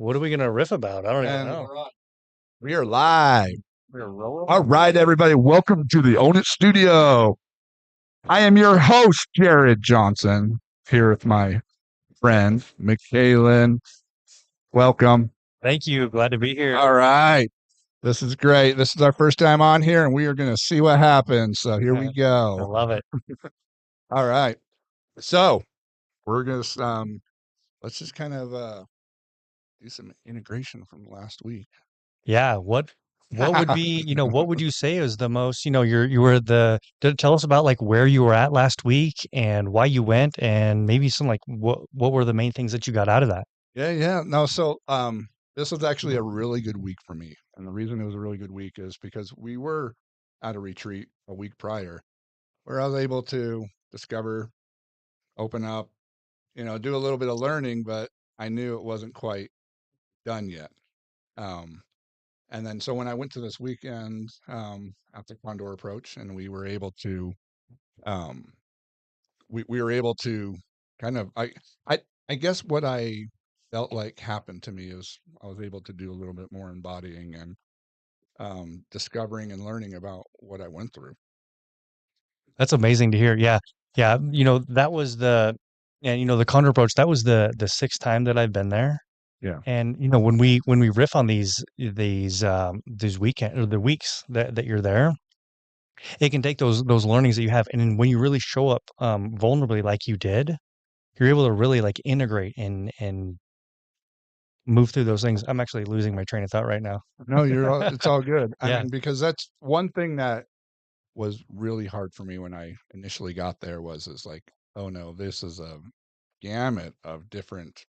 What are we gonna riff about? I don't even And know. we are live. We're rolling. All right, everybody. Welcome to the Own It Studio. I am your host, Jared Johnson, here with my friend, Michaelin. Welcome. Thank you. Glad to be here. All right. This is great. This is our first time on here, and we are going to see what happens. So here we I go. love it. All right. So we're going to, let's just kind of do some integration from last week. Yeah. What would be, what would you say is the most, you were tell us about like where you were at last week and why you went and maybe some like what were the main things that you got out of that? Yeah. No, so this was actually a really good week for me. And the reason it was a really good week is because we were at a retreat a week prior where I was able to discover, open up, do a little bit of learning, but I knew it wasn't quite done yet. Um, and then so when I went to this weekend at the Condor Approach, and um, we were able to kind of I guess what I felt like happened to me is I was able to do a little bit more embodying and discovering and learning about what I went through. That's amazing to hear. Yeah. Yeah. That was the Condor approach, that was the sixth time that I've been there. Yeah. And when we riff on these weekend or the weeks that you're there, it can take those learnings that you have, and then when you really show up vulnerably like you did, you're able to really like integrate and move through those things. I'm actually losing my train of thought right now. No, it's all good. I Yeah. mean, because that's one thing that was really hard for me when I initially got there is like, oh no, this is a gamut of different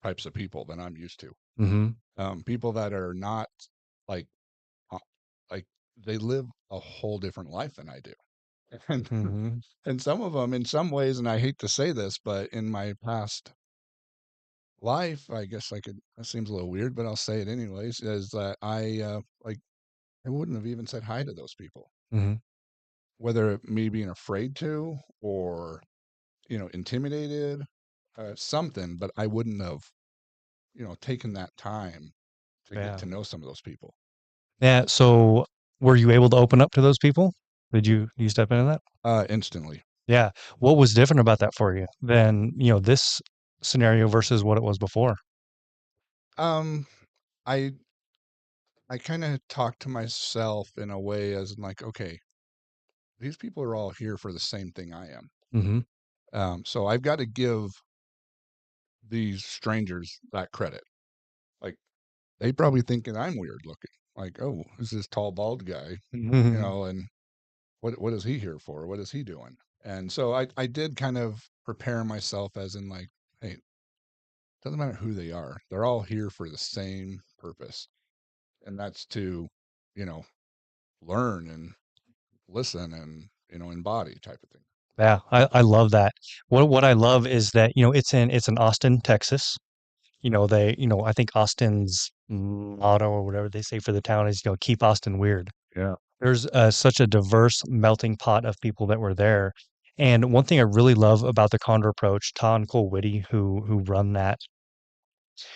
types of people than I'm used to. Hmm. People that are not like uh, like they live a whole different life than I do. And Hmm. and some of them in some ways, and I hate to say this, but in my past life, I guess I could, that seems a little weird, but I'll say it anyways, is that I wouldn't have even said hi to those people, Hmm. whether it me being afraid to or, intimidated, something, but I wouldn't have, taken that time to get Yeah. to know some of those people. Yeah. So were you able to open up to those people? Did you step into that? Instantly. Yeah. What was different about that for you than, this scenario versus what it was before? Um, I I kind of talk to myself in a way as in like, okay, these people are all here for the same thing I am. Hmm. So I've got to give these strangers that credit. Like they probably thinking I'm weird looking. Like, oh, who's this tall bald guy? And what is he here for? What is he doing? And so I did kind of prepare myself as in like, hey, it doesn't matter who they are. They're all here for the same purpose. And that's to, you know, learn and listen and, embody type of thing. Yeah, I love that. What I love is that, it's in Austin, Texas. I think Austin's motto or whatever they say for the town is, keep Austin weird. Yeah. There's such a diverse melting pot of people that were there. And one thing I really love about the Condor approach, Ta and Cole Whitty, who run that,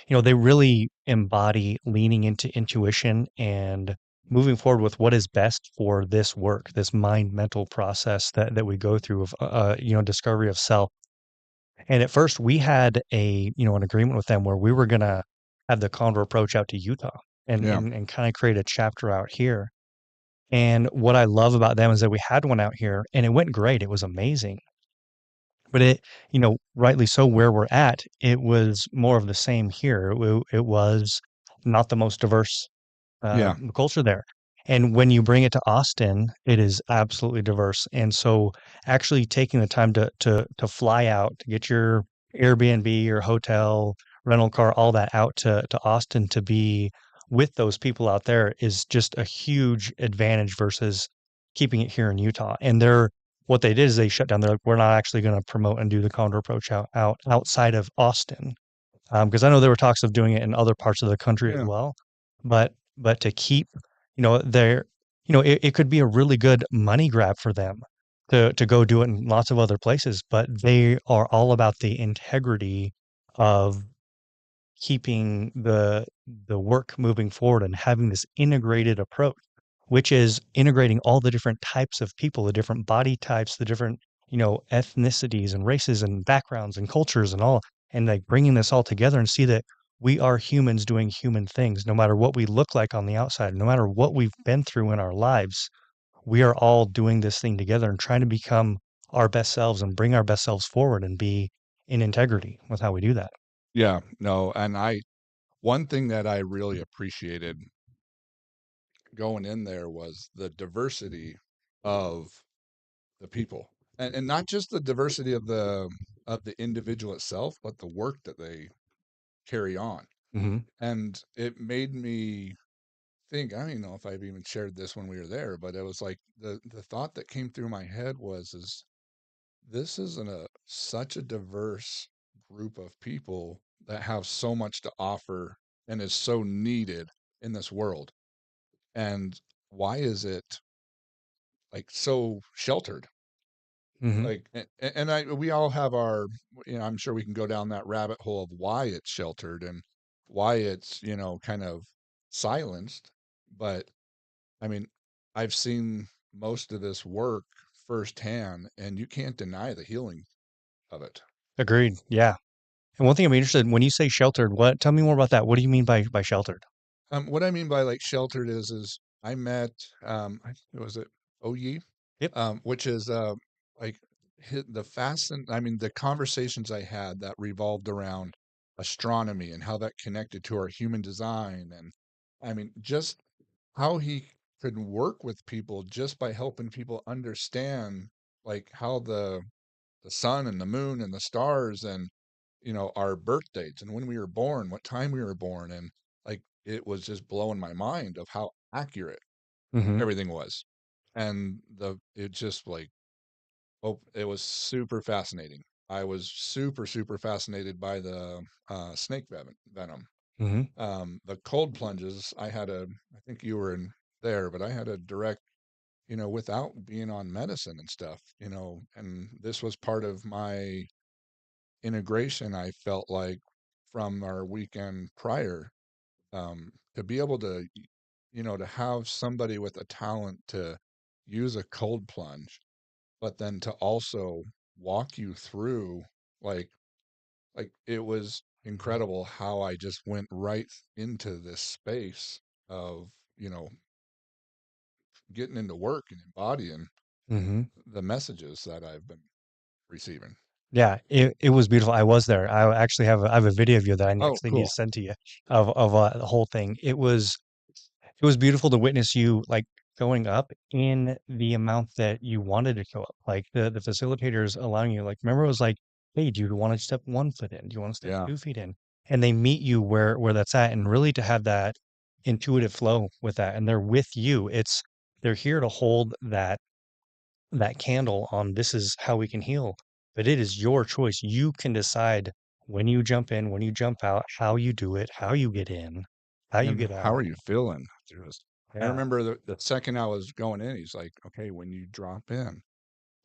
they really embody leaning into intuition and moving forward with what is best for this work, this mind mental process that we go through of discovery of self. And at first we had an agreement with them where we were gonna have the Condor approach out to Utah and Yeah. and, and kind of create a chapter out here. And what I love about them is that we had one out here and it went great. It was amazing. But rightly so, where we're at, it was more of the same here. It was not the most diverse Yeah. culture there. And when you bring it to Austin, it is absolutely diverse. And so actually taking the time to fly out, to get your Airbnb or hotel, rental car, all that out to Austin to be with those people out there is just a huge advantage versus keeping it here in Utah. And what they did is they shut down. They're like, we're not actually going to promote and do the Condor approach outside of Austin. Because I know there were talks of doing it in other parts of the country as Yeah. well, but to keep, their, it could be a really good money grab for them to go do it in lots of other places, but they are all about the integrity of keeping the work moving forward and having this integrated approach, which is integrating all the different types of people, the different body types, the different, ethnicities and races and backgrounds and cultures and all, and like bringing this all together and see that we are humans doing human things, no matter what we look like on the outside, no matter what we've been through in our lives, we are all doing this thing together and trying to become our best selves and bring our best selves forward and be in integrity with how we do that. Yeah, no, and one thing that I really appreciated going in there was the diversity of the people. And not just the diversity of the individual itself, but the work that they carry on. Mhm. And it made me think, I don't even know if I've even shared this when we were there, but it was like the thought that came through my head was is this is such a diverse group of people that have so much to offer and is so needed in this world. And why is it like so sheltered? Mhm. Like, and I we all have our, I'm sure we can go down that rabbit hole of why it's sheltered and why it's, kind of silenced. But I mean, I've seen most of this work firsthand, and you can't deny the healing of it. Agreed. Yeah. And one thing I'm interested in, when you say sheltered, tell me more about that. What do you mean by sheltered? What I mean by like sheltered is I met, was it Oyi, Yep. which is like I mean, the conversations I had that revolved around astronomy and how that connected to our human design. And I mean, just how he could work with people just by helping people understand like how the sun and the moon and the stars and our birth dates and when we were born, what time we were born, and like it was just blowing my mind of how accurate Mhm. everything was. And the it just like, oh, it was super fascinating. I was super fascinated by the snake venom. Mhm. The cold plunges, I think you were in there, but I had a direct, without being on medicine and stuff, and this was part of my integration. I felt like from our weekend prior, to be able to, to have somebody with a talent to use a cold plunge, but then to also walk you through, like, it was incredible how I just went right into this space of, you know, getting into work and embodying Mhm. the messages that I've been receiving. Yeah, it was beautiful. I was there. I have a video of you that I Oh, actually need to cool. send to you of the whole thing. It was beautiful to witness you, like, going up in the amount that you wanted to go up. Like, the facilitators allowing you, like, remember it was like, "Hey, do you wanna step 1 foot in? Do you wanna step Yeah. 2 feet in?" And they meet you where that's at, and really to have that intuitive flow with that, and they're with you. They're here to hold that candle on, "This is how we can heal," but it is your choice. You can decide when you jump in, when you jump out, how you do it, how you get in, how you And get how are out. you feeling through this? I Yeah. remember the second I was going in, he's like, okay, when you drop in,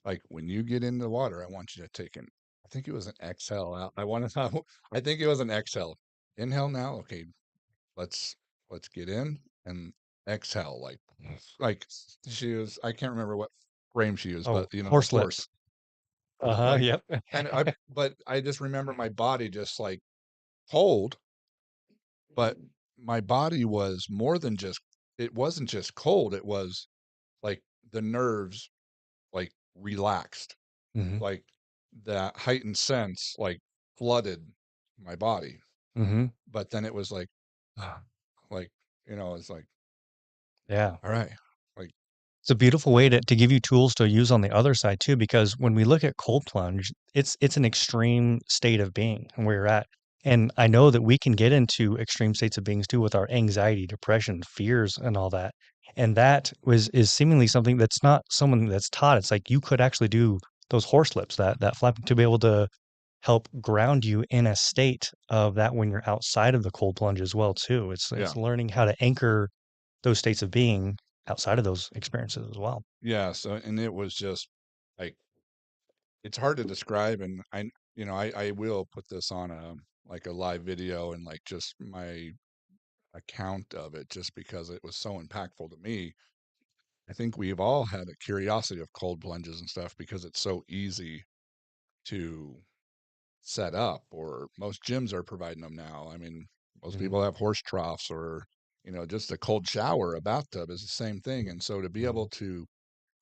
like when you get in the water, I want you to take an, I think it was an exhale out. I want to know, I think it was an exhale. Inhale now. Okay, let's let's get in and exhale. Like she was, I can't remember what frame she used, Oh, but the horse lips. horse, Uh-huh, like, yep. and but I just remember my body just like cold, but my body was more than just, it wasn't just cold, it was like the nerves like relaxed, Mhm, like that heightened sense like flooded my body. mhm. But then it was like, like, it's like, Yeah. all right, like, It's a beautiful way to give you tools to use on the other side too, because when we look at cold plunge, it's an extreme state of being and where you're at. And I know that we can get into extreme states of beings too with our anxiety, depression, fears, and all that. And that is seemingly something that's not someone that's taught. It's like you could actually do those horse lips, that flap to be able to help ground you in a state of that when you're outside of the cold plunge as well too. yeah, It's learning how to anchor those states of being outside of those experiences as well. yeah. So, and it was just like, it's hard to describe. And I will put this on like a live video and like just my account of it just because it was so impactful to me. I think we've all had a curiosity of cold plunges and stuff because it's so easy to set up, or most gyms are providing them now. I mean, most Mhm. people have horse troughs, or, just a cold shower, a bathtub is the same thing. And so to be able to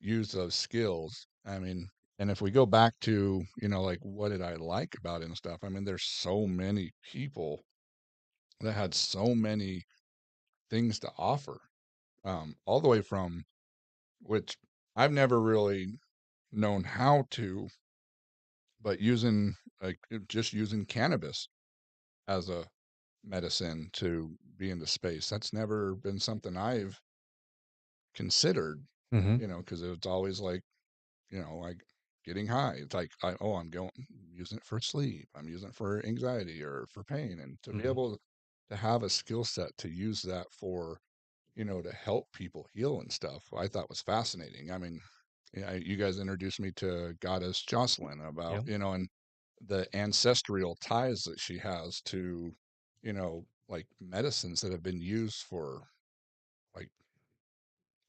use those skills, I mean, and if we go back to, like what did I like about it and stuff, I mean, there's so many people that had so many things to offer, all the way from which I've never really known how to, but using like just using cannabis as a medicine to be into space. That's never been something I've considered, Mhm. because it's always like, like getting high. It's like, I'm going using it for sleep. I'm using it for anxiety or for pain. And to be Mhm. able to have a skill set to use that for, to help people heal and stuff, I thought was fascinating. I mean, yeah, you guys introduced me to Goddess Jocelyn about, Yep. and the ancestral ties that she has to, like medicines that have been used for like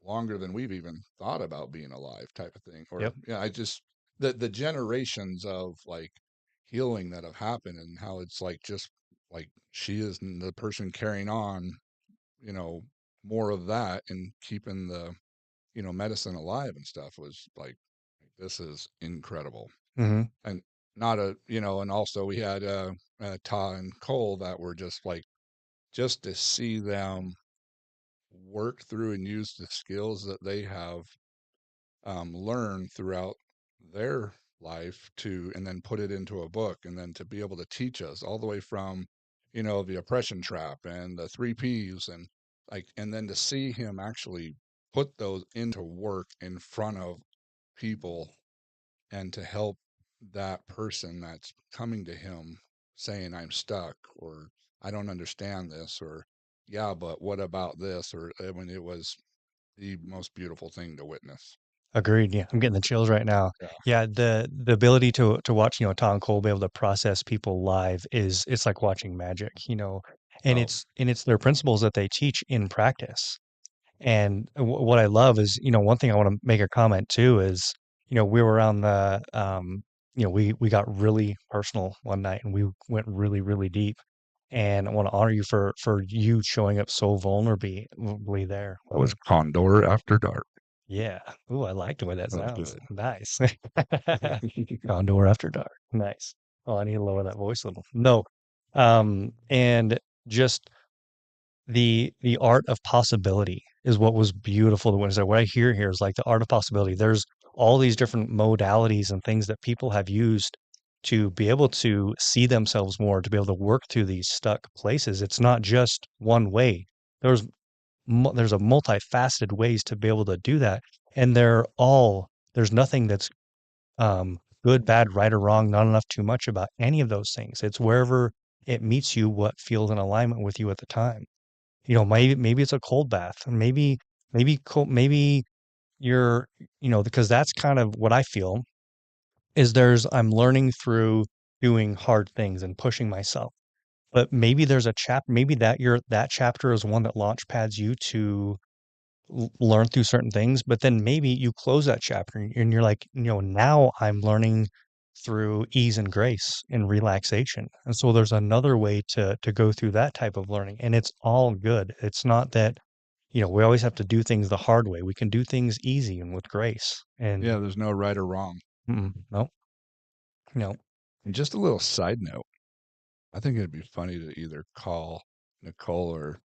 longer than we've even thought about being alive type of thing. Or, Yep. yeah, I just, the generations of like healing that have happened and how it's like just like she is the person carrying on, you know, more of that and keeping the, medicine alive and stuff was like, this is incredible. Mhm. And not a, and also we had Ta and Cole that were just like, just to see them work through and use the skills that they have learned throughout their life to, and then put it into a book, and then to be able to teach us all the way from, the oppression trap and the three P's, and like, and then to see him actually put those into work in front of people, and to help that person that's coming to him saying, I'm stuck, or I don't understand this, or yeah, but what about this? Or I mean, it was the most beautiful thing to witness. Agreed. Yeah, I'm getting the chills right now. Yeah. Yeah, the ability to watch, Tom Cole be able to process people live is it's like watching magic. And Oh, it's their principles that they teach in practice. And what I love is, one thing I want to make a comment too is, we were on the, we got really personal one night and we went really, really deep. And I want to honor you for you showing up so vulnerably there. that was Condor After Dark. Yeah. Ooh, I like the way that That was sounds. good. Nice. Condor After Dark. Nice. Oh, I need to lower that voice a little. No. And just the art of possibility is what was beautiful to Wednesday. What I hear here is like the art of possibility. There's all these different modalities and things that people have used to be able to see themselves more, to be able to work through these stuck places. It's not just one way. There's there's a multifaceted ways to be able to do that, and there's nothing that's good, bad, right or wrong, not enough, too much about any of those things. It's wherever it meets you, what feels in alignment with you at the time. Maybe it's a cold bath, and maybe you're, because that's kind of what I feel is I'm learning through doing hard things and pushing myself. But maybe there's a maybe that chapter is one that launch pads you to learn through certain things, but then maybe you close that chapter and you're like, now I'm learning through ease and grace and relaxation. And so there's another way to go through that type of learning, and it's all good. It's not that, we always have to do things the hard way. We can do things easy and with grace. And Yeah, there's no right or wrong. no, no. And just a little side note, I think it'd be funny to either call Nicole or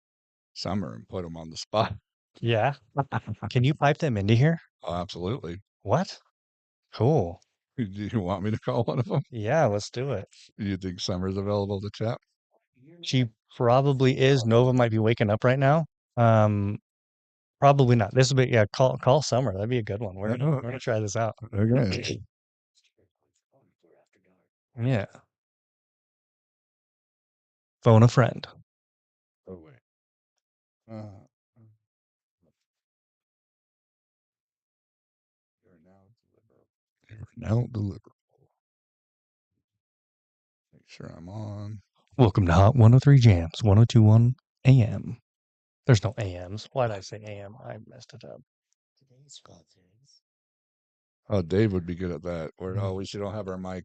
Summer and put them on the spot. Yeah. Can you pipe them into here? Oh, absolutely. What? Cool. Do you want me to call one of them? Yeah, let's do it. Do you think Summer's available to chat? She probably is. Nova might be waking up right now. Um, Probably not. This will be, yeah, call Summer. That'd be a good one. We're gonna try this out. Okay. Yeah. Phone a friend. Oh, wait. Uh, you're now deliverable. You're now deliverable. Make sure I'm on. Welcome to Hot 103 Jams, 1021 AM. There's no AMs. Why did I say AM? I messed it up. Oh, Dave would be good at that. Or Mhm. oh, we should all have our mic.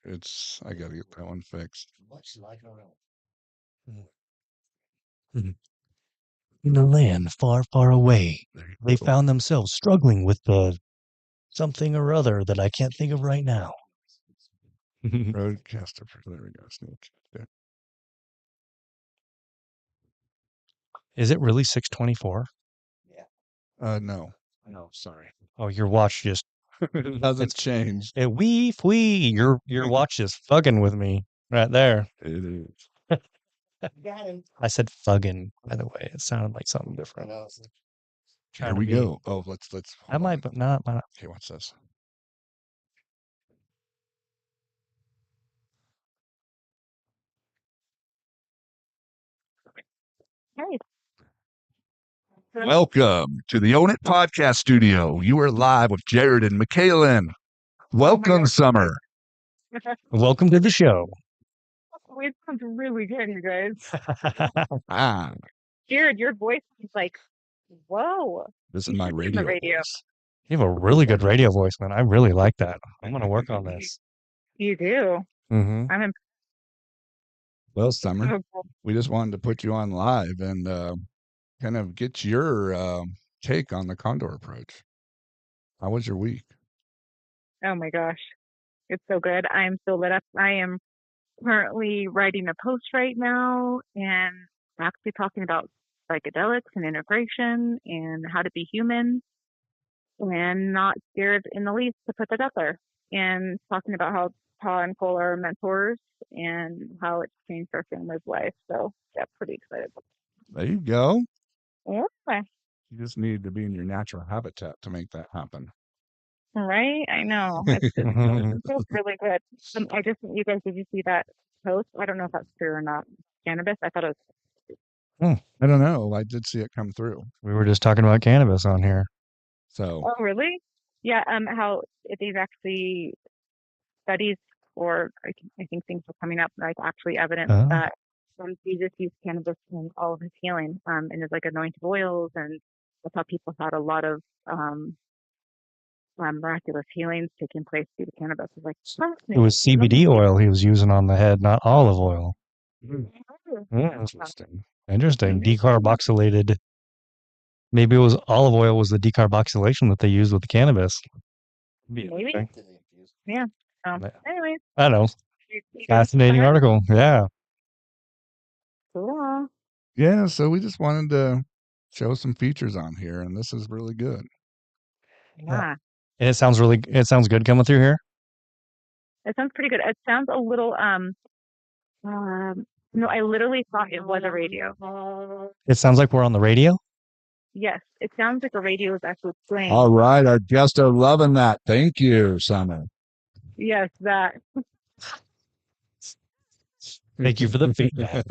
I gotta get that one fixed. Mhm. In a land far, far away, they go. found themselves struggling with the something or other that I can't think of right now. Roadcaster. There we go. Sneak. Yeah. Is it really 6:24? No, No, sorry. Oh, your watch just it hasn't it's changed. it wee wee. Your watch is fugging with me right there. It is. I said fugging, by the way. It sounded like something different. Here Trying to we be. go. Oh, let's I hold might, on. but not. Okay, what's this? Hey, Welcome to the Own It Podcast Studio. You are live with Jared and Michaelin. Welcome, Summer. Welcome to the show. it sounds really good, you guys. Ah, Jared, your voice is like, whoa. this is You my should be on the radio. radio. voice. You have a really good radio voice, man. I really like that. I'm gonna work on this. You do. Mm-hmm. I'm Well, Summer, impressed. we just wanted to put you on live and kind of get your take on the Condor approach. How was your week? Oh my gosh. It's so good. I'm so lit up. I am currently writing a post right now and actually talking about psychedelics and integration and how to be human and not scared in the least to put that out there. And talking about how Pa and Cole are mentors and how it's changed our family's life. So yeah, pretty excited. There you go. Yeah, You just need to be in your natural habitat to make that happen. right. I know. It feels really good. You guys, did you see that post? I don't know if that's true or not. Cannabis. I thought it was. I don't know. I did see it come through. We were just talking about cannabis on here. So, Oh, really? Yeah. How they've actually studies or I think things are coming up like actually evidence Oh. that Jesus used cannabis in all of his healing, and it's like anointed oils, and that's how people had a lot of miraculous healings taking place due to cannabis. It's like It was CBD oil he was using on the head, not olive oil. interesting. Interesting. Decarboxylated. Maybe it was olive oil was the decarboxylation that they used with the cannabis. Maybe. Yeah. Anyway. I don't know. Fascinating article. Yeah. Cool. Yeah. So we just wanted to show some features on here, and this is really good. Yeah. And it sounds good coming through here. It sounds pretty good. It sounds a little no, I literally thought it was a radio. It sounds like we're on the radio. Yes, it sounds like a radio is actually playing. All right. Our guests are loving that. Thank you, Summer. Yes, that. Thank you for the feedback.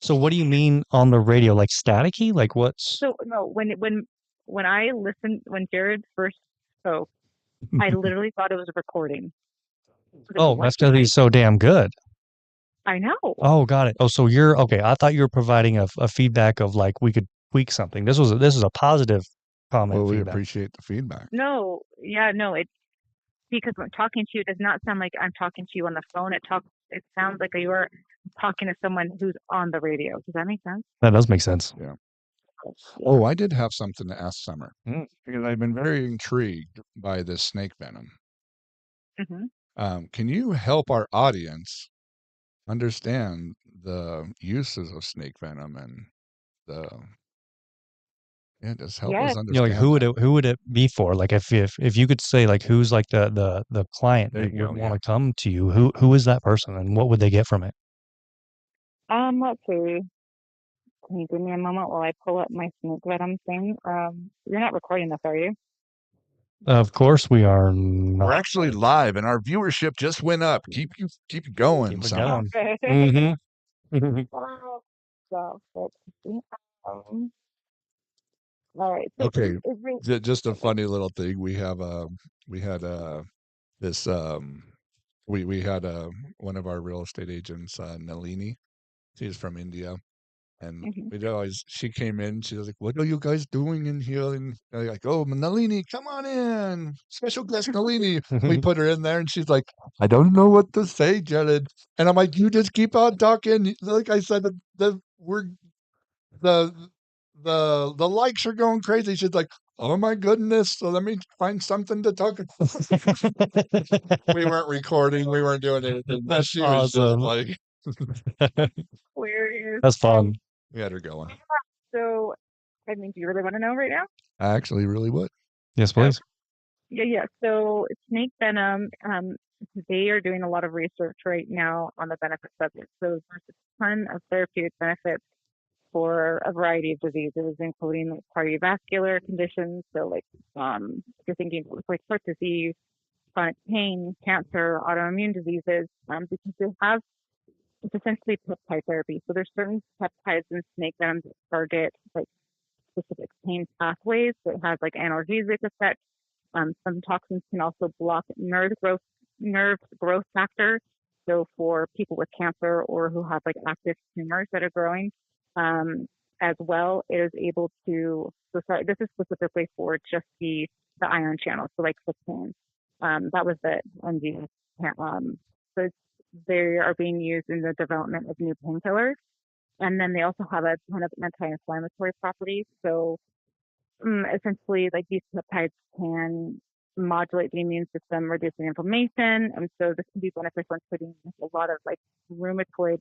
So what do you mean on the radio? Like staticky? Like what's So no, when I listened when Jared first spoke, I literally thought it was a recording. Oh, that's because he's so damn good. I know. Oh, got it. Oh, so you're okay. I thought you were providing a feedback of like we could tweak something. This is a positive comment. Well, we feedback. appreciate the feedback. No, yeah, no, it's because when talking to you, it does not sound like I'm talking to you on the phone. It sounds like you are talking to someone who's on the radio. Does that make sense? That does make sense. Yeah. Oh, I did have something to ask Summer because I've been very intrigued by this snake venom. Mm-hmm. Can you help our audience understand the uses of snake venom and just help us understand? Like who would it be for? Like if you could say like who's like the client that would want to come to you, who is that person and what would they get from it? Let's see. Can you give me a moment while I pull up my snake venom thing? You're not recording this, are you? Of course we are not. We're actually live and our viewership just went up. Keep it going. Keep it going. Mm-hmm. All right. So okay. Just a funny little thing. We had this we had one of our real estate agents, Nalini. She's from India. And Mhm. she came in, she was like, "What are you guys doing in here?" And they're like, "Oh, Nalini, come on in. Special guest Nalini." We put her in there and she's like, "I don't know what to say, Jared." And I'm like, "You just keep on talking." Like I said, the the likes are going crazy. She's like, "Oh my goodness. So let me find something to talk about." We weren't recording, we weren't doing anything. But That's she was just awesome. like Hilarious. That's fun. we had her going. So, I mean, do you really want to know right now? I actually really would. Yes, Okay. please. Yeah. So snake venom, they are doing a lot of research right now on the benefits of it. So there's a ton of therapeutic benefits for a variety of diseases, including like cardiovascular conditions. So like, if you're thinking of like heart disease, chronic pain, cancer, autoimmune diseases, because they have it's essentially peptide therapy. So there's certain peptides in snake venom that target like specific pain pathways that has like analgesic effects. Some toxins can also block nerve growth factor. So for people with cancer or who have like active tumors that are growing, um, as well, it is able to. So sorry, this is specifically for just the ion channel. So like 16, that was the NG. So they are being used in the development of new painkillers, and then they also have a ton of anti-inflammatory properties. So essentially, like these peptides can modulate the immune system, reducing inflammation, and so this can be beneficial in treating a lot of like rheumatoid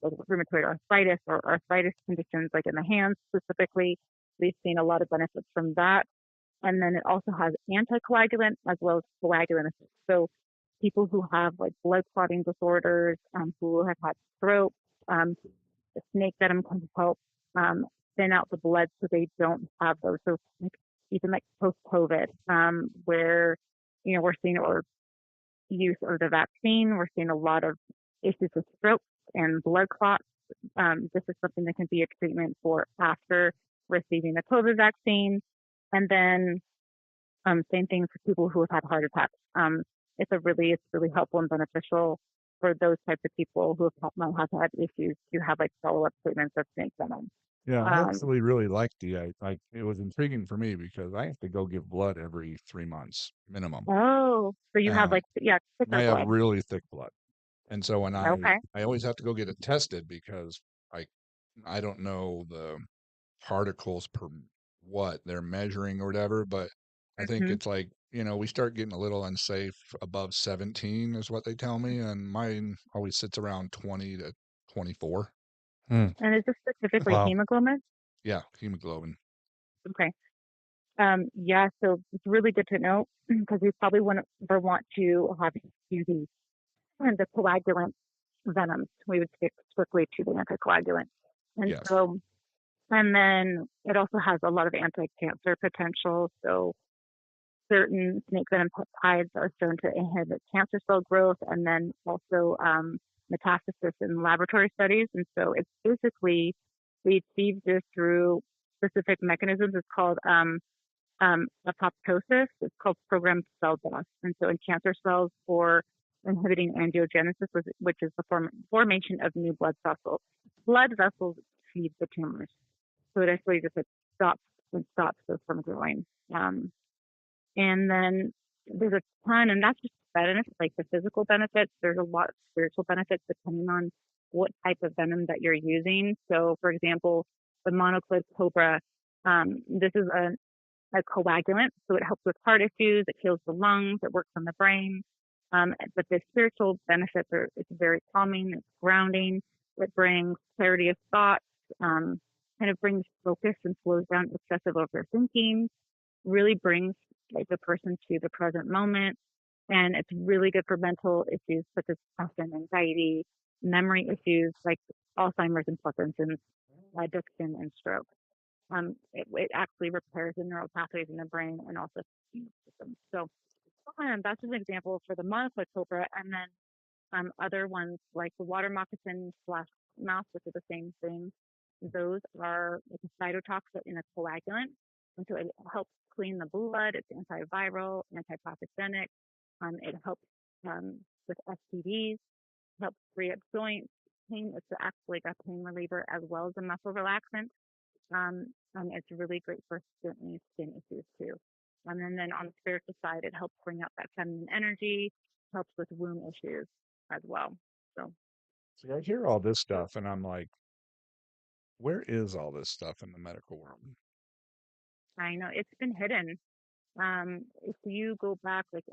arthritis or arthritis conditions, like in the hands specifically. We've seen a lot of benefits from that, and then it also has anticoagulant as well as coagulant effects. So people who have like blood clotting disorders, who have had stroke, um, the snake venom can help um, thin out the blood so they don't have those. So like, even like post COVID, where we're seeing or use of the vaccine, we're seeing a lot of issues with stroke and blood clots. This is something that can be a treatment for after receiving the COVID vaccine, and then same thing for people who have had heart attacks. It's really helpful and beneficial for those types of people who might have had issues to have like follow up treatments of snake venom. Yeah, I Um, actually really liked it was intriguing for me because I have to go give blood every 3 months minimum. oh, so you have And like yeah, I thicker have blood. really thick blood. And so when Okay. I always have to go get it tested because I I don't know the particles per what they're measuring or whatever, but I think Hmm. it's like, we start getting a little unsafe above 17 is what they tell me, and mine always sits around 20 to 24. Hmm. And is this specifically Wow. hemoglobin? Yeah, hemoglobin. Okay. Yeah, so it's really good to know because we probably wouldn't ever want to have you use the coagulant venoms. We would stick strictly to the anticoagulant. And Yes. so, and then it also has a lot of anti-cancer potential. So certain snake venom peptides are shown to inhibit cancer cell growth and then also metastasis in laboratory studies. And so it's basically, we achieve this through specific mechanisms. It's called apoptosis. It's called programmed cell death. And so in cancer cells for inhibiting angiogenesis, which is the formation of new blood vessels. Blood vessels feed the tumors. So it actually just stops those from growing. And then there's a ton, and that's just benefits, like the physical benefits. There's a lot of spiritual benefits depending on what type of venom that you're using. So, for example, the monoclid cobra, this is a coagulant, so it helps with heart issues, it heals the lungs, it works on the brain. But the spiritual benefits are it's very calming, it's grounding, it brings clarity of thought, um, kind of brings focus and slows down excessive overthinking, really brings like the person to the present moment. And it's really good for mental issues such as depression, anxiety, memory issues like Alzheimer's and Parkinson's, addiction, and stroke. It actually repairs the neural pathways in the brain and also the system. So that's an example for the monoclid cobra. And then other ones like the water moccasin slash mouse, which are the same thing. Those are like a cytotoxic in a coagulant. And so it helps clean the blood. It's antiviral, antipathogenic. It helps with STDs, helps free up joints. pain. It's actually like a pain reliever as well as a muscle relaxant. And it's really great for skin issues too. And then on the spiritual side, it helps bring out that feminine energy, helps with womb issues as well. So See, I hear all this stuff and I'm like, where is all this stuff in the medical world? I know it's been hidden. If you go back, like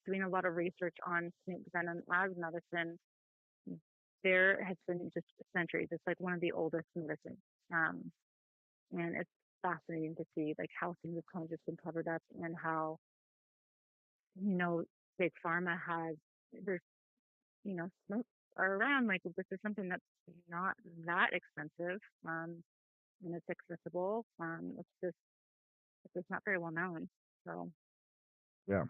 doing a lot of research on snake venom as medicine, there has been just centuries. It's like one of the oldest medicines. Um, and it's fascinating to see like how things have kind of just been covered up and how, you know, big pharma has there's, smoke are around. Like this is something that's not that expensive. And it's accessible. It's just not very well known. So Yeah.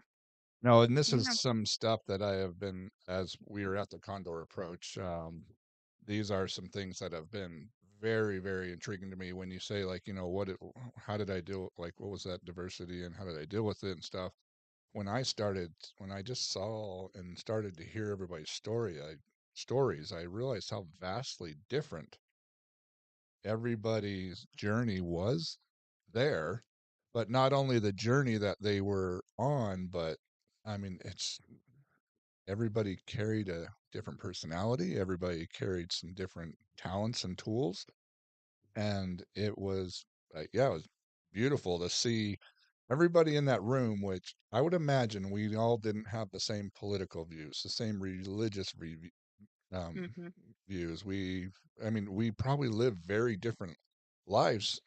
No, and this you is know, some stuff that I have been, as we are at the Condor Approach, these are some things that have been very, very intriguing to me when you say, like, how did I deal, like, what was that diversity and how did I deal with it and stuff? When I just saw and started to hear everybody's stories, I realized how vastly different everybody's journey was there, but not only the journey that they were on, but I mean, it's everybody carried a different personality, everybody carried some different talents and tools, and it was yeah, it was beautiful to see everybody in that room, which I would imagine we all didn't have the same political views, the same religious um, hmm views. I mean, we probably live very different lives,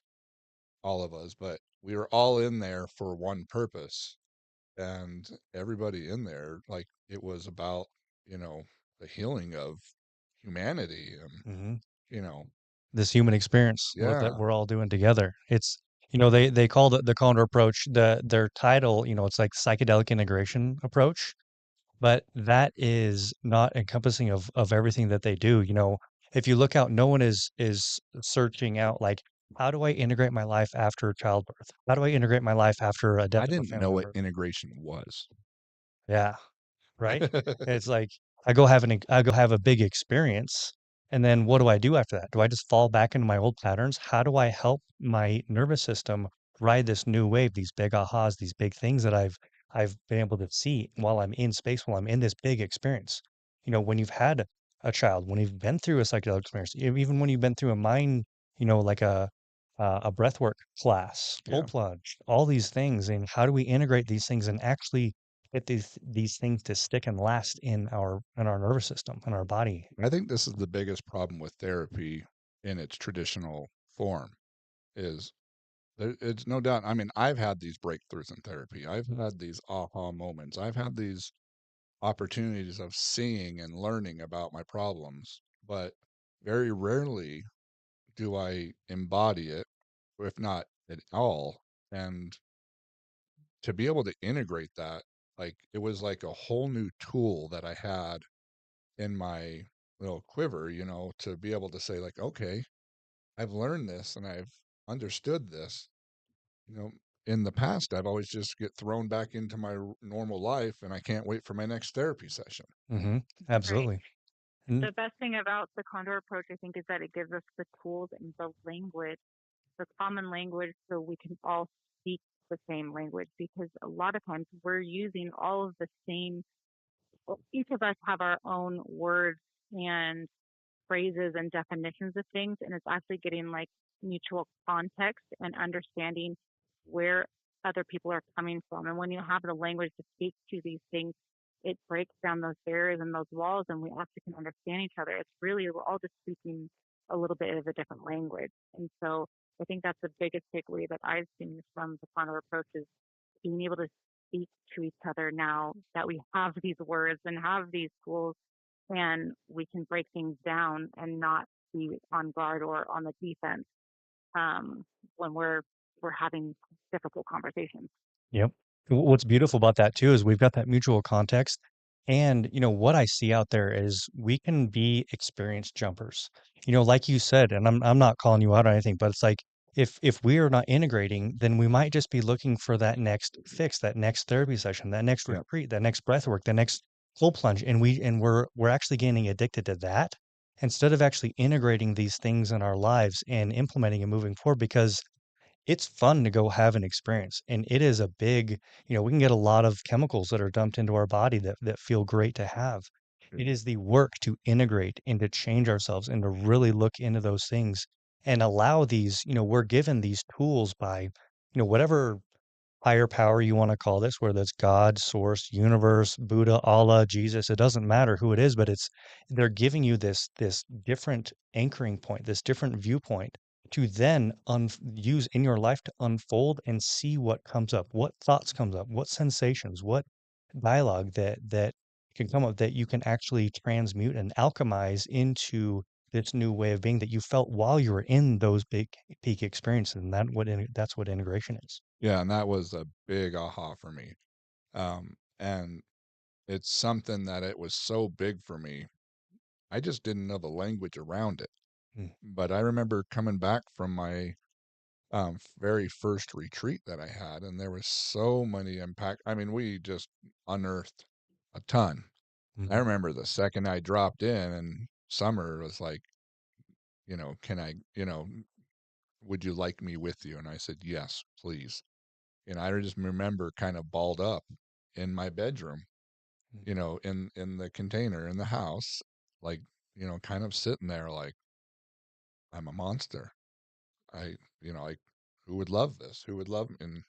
all of us, but we were all in there for one purpose. And everybody in there, like it was about, you know, the healing of humanity and, hmm you know, This human experience that yeah, we're all doing together. It's, they call it the Condor approach. Their title, it's like psychedelic integration approach, but that is not encompassing of everything that they do. If you look out, no one is searching out like, how do I integrate my life after childbirth? How do I integrate my life after a I death of a didn't family know what member? integration was. Yeah, right? It's like I go have a big experience, and then what do I do after that? Do I just fall back into my old patterns? How do I help my nervous system ride this new wave, these big ahas, these big things that I've been able to see while I'm in space, while I'm in this big experience? When you've had a child, when you've been through a psychedelic experience, even when you've been through a mind, like a breathwork class, Yeah. cold plunge, all these things, and how do we integrate these things and actually get these things to stick and last in our nervous system, in our body. I think this is the biggest problem with therapy in its traditional form is it's no doubt. I mean, I've had these breakthroughs in therapy. I've had these aha moments. I've had these opportunities of seeing and learning about my problems, but very rarely do I embody it, if not at all. And to be able to integrate that, like it was like a whole new tool that I had in my little quiver, to be able to say, like, okay, I've learned this and I've understood this. You know, in the past, I've always just get thrown back into my normal life and I can't wait for my next therapy session. Hmm. right. Absolutely. And The best thing about the Condor approach, I think, is that it gives us the tools and the language, the common language, so we can all speak the same language. Because a lot of times we're using all of the same. Well, each of us have our own words and phrases and definitions of things, and it's actually getting like mutual context and understanding where other people are coming from. And when you have the language to speak to these things, it breaks down those barriers and those walls, and we actually can understand each other. It's really, we're all just speaking a little bit of a different language. And so I think that's the biggest takeaway that I've seen from the Condor approach is being able to speak to each other now that we have these words and have these tools, and we can break things down and not be on guard or on the defense when we're having difficult conversations. yep. What's beautiful about that too is we've got that mutual context. And what I see out there is we can be experienced jumpers. Like you said, and I'm not calling you out on anything, but it's like if we are not integrating, then we might just be looking for that next fix, that next therapy session, that next Yeah. retreat, that next breath work, the next cold plunge. And we're actually getting addicted to that instead of actually integrating these things in our lives and implementing and moving forward because it's fun to go have an experience, and it is a big we can get a lot of chemicals that are dumped into our body that feel great to have. It is the work to integrate and to change ourselves and to really look into those things and allow these we're given these tools by whatever higher power you want to call this, whether it's God, source, universe, Buddha, Allah, Jesus, it doesn't matter who it is, but they're giving you this different anchoring point, this different viewpoint to then use in your life to unfold and see what comes up, what thoughts comes up, what sensations, what dialogue that can come up that you can actually transmute and alchemize into this new way of being that you felt while you were in those big peak experiences, and that's what integration is. Yeah, and that was a big aha for me. And it's something that it was so big for me. I just didn't know the language around it. Mm, But I remember coming back from my very first retreat that I had, and there was so many impact. I mean, we just unearthed a ton. I mhm, remember the second I dropped in, and Summer was like, can I, would you like me with you? And I said, yes, please. And I just remember kind of balled up in my bedroom, mm, in the container in the house, like, kind of sitting there like I'm a monster. I, like who would love this? Who would love and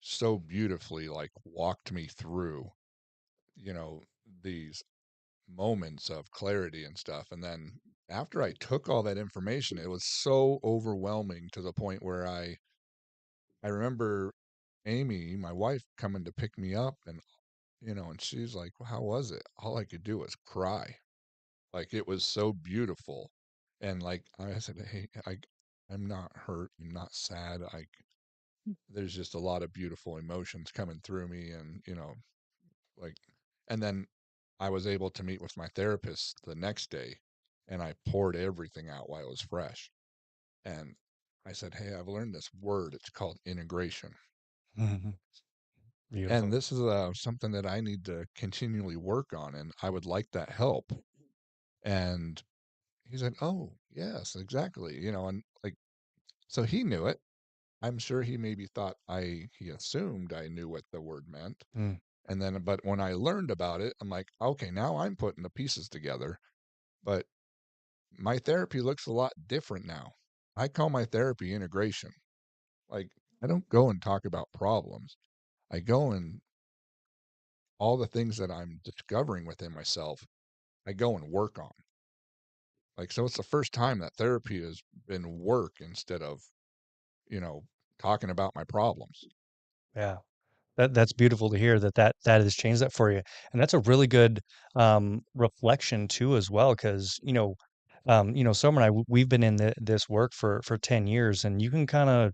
so beautifully like walked me through, you know, these moments of clarity and stuff. And then after I took all that information, it was so overwhelming to the point where I remember Amy, my wife, coming to pick me up and she's like, well, how was it? All I could do was cry. Like it was so beautiful. And like I said, hey, I'm not hurt. I'm not sad. There's just a lot of beautiful emotions coming through me and like and then I was able to meet with my therapist the next day and I poured everything out while it was fresh. And I said, hey, I've learned this word. It's called integration. mhm. And Beautiful. this is something that I need to continually work on, and I would like that help. And he said, oh, yes, exactly. And like, so he knew it. I'm sure he maybe thought he assumed I knew what the word meant. Mm, And then, but when I learned about it, I'm like, okay, now I'm putting the pieces together. But my therapy looks a lot different now. I call my therapy integration. Like, I don't go and talk about problems. I go and all the things that I'm discovering within myself, I go and work on. Like, so it's the first time that therapy has been work instead of, you know, talking about my problems. yeah. That's beautiful to hear that has changed that for you, and that's a really good, reflection too as well, 'cause, Summer and I, we've been in this work for 10 years, and you can kinda,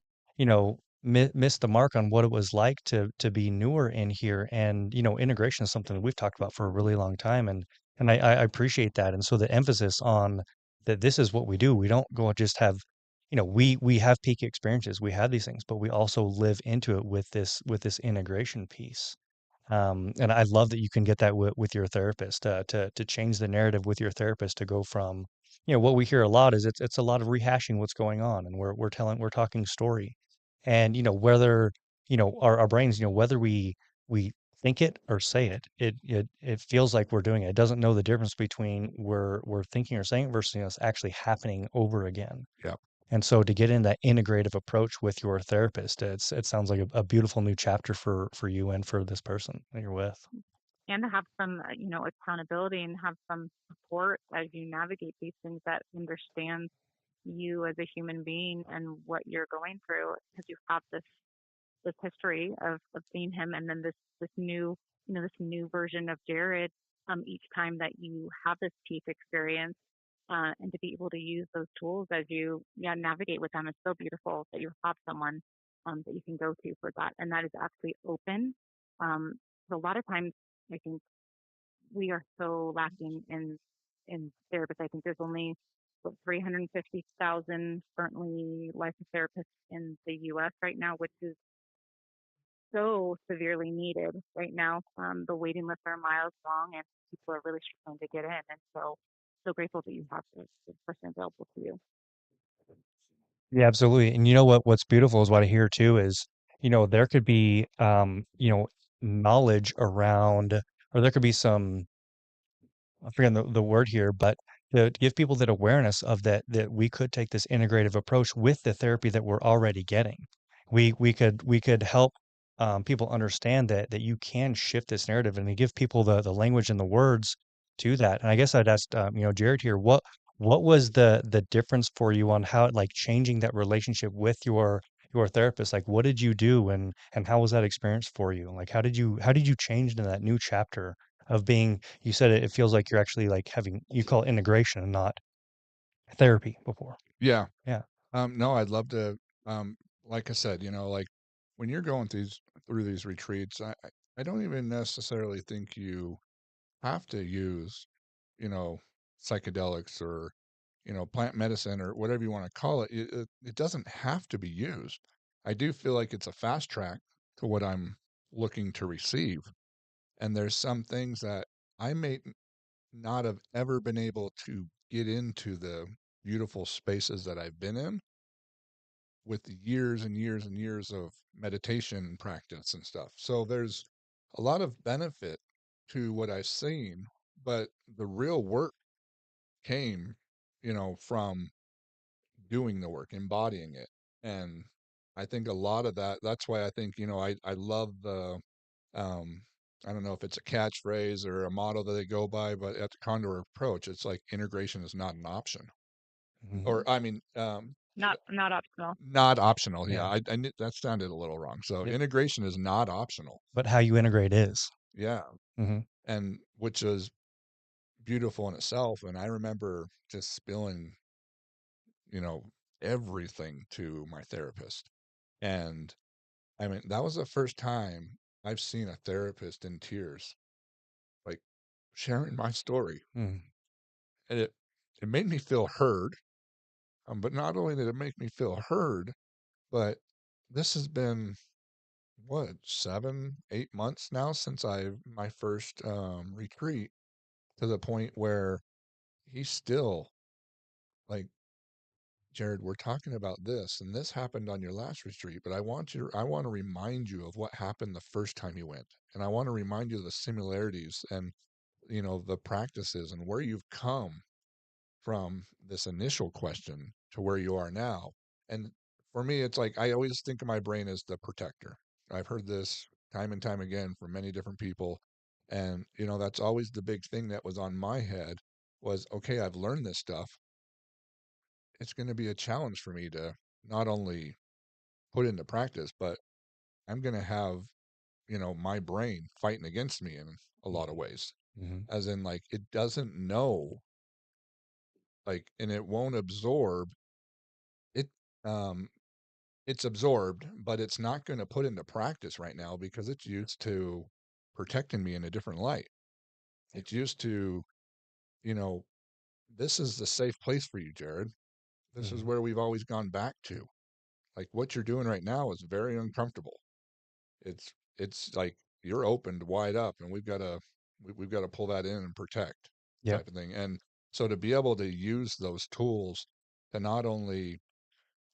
miss the mark on what it was like to be newer in here, and, integration is something that we've talked about for a really long time, and I appreciate that, and so the emphasis on that this is what we do, we don't go and just have we have peak experiences, we have these things, but we also live into it with this integration piece. And I love that you can get that with your therapist to change the narrative with your therapist to go from what we hear a lot is it's a lot of rehashing what's going on, and we're talking story, and whether our brains whether we think it or say it, it feels like we're doing it. It doesn't know the difference between we're thinking or saying it versus actually happening over again. Yeah. And so to get in that integrative approach with your therapist, it sounds like a beautiful new chapter for you and for this person that you're with. And to have some, accountability and have some support as you navigate these things that understands you as a human being and what you're going through because you have this history of seeing him and then this new this new version of Jared each time that you have this peak experience and to be able to use those tools as you navigate with them is so beautiful that you have someone that you can go to for that and that is actually open. um, so a lot of times I think we are so lacking in therapists. I think there's only what 350,000 currently licensed therapists in the U.S. right now, which is so severely needed right now. The waiting lists are miles long, and people are really struggling to get in. And so so grateful that you have this person available to you. Yeah, absolutely. And you know what's beautiful is what I hear too is, there could be knowledge around, or there could be some, I forget the word here, but to give people that awareness of that we could take this integrative approach with the therapy that we're already getting. We could help people understand that you can shift this narrative and to give people the language and the words to that. And I guess I'd ask Jared here, what was the difference for you on how like changing that relationship with your therapist? Like what did you do and how was that experience for you? Like how did you change into that new chapter of being, you said it feels like you're actually like having, you call it integration and not therapy before. Yeah. Yeah. No, I'd love to. Like I said, like when you're going through these retreats, I don't even necessarily think you have to use, you know, psychedelics or, plant medicine or whatever you want to call it. It doesn't have to be used. I do feel like it's a fast track to what I'm looking to receive. And there's some things that I may not have ever been able to get into the beautiful spaces that I've been in with the years and years and years of meditation practice and stuff. So there's a lot of benefit to what I've seen, but the real work came, from doing the work, embodying it. And I think a lot of that's why I think, I love um, I don't know if it's a catchphrase or a motto that they go by, but at the Condor approach, it's like integration is not an option. Mhm. Or, I mean, Not optional. not optional. Yeah, Yeah. that sounded a little wrong. So Yep. integration is not optional. But how you integrate is. Yeah, Hmm. and which is beautiful in itself. And I remember just spilling, you know, everything to my therapist. And I mean, that was the first time I've seen a therapist in tears, like sharing my story. Mm. And it made me feel heard. But not only did it make me feel heard, but this has been what, 7, 8 months now since my first retreat, to the point where he's still like, Jared, we're talking about this, and this happened on your last retreat, but I want to remind you of what happened the first time you went. And I want to remind you of the similarities and, the practices and where you've come from this initial question to where you are now. And for me, it's like I always think of my brain as the protector. I've heard this time and time again from many different people. And, that's always the big thing that was on my head was, okay, I've learned this stuff. It's going to be a challenge for me to not only put into practice, but I'm going to have, my brain fighting against me in a lot of ways. Mm-hmm. As in, like, it doesn't know, like, and it won't absorb it. Um, it's absorbed, but it's not going to put into practice right now because it's used to protecting me in a different light. It's used to, you know, this is the safe place for you, Jared. This is Mm-hmm. where we've always gone back to. Like what you're doing right now is very uncomfortable. It's like you're opened wide up, and we've got to pull that in and protect, Yep. type of thing. And so to be able to use those tools to not only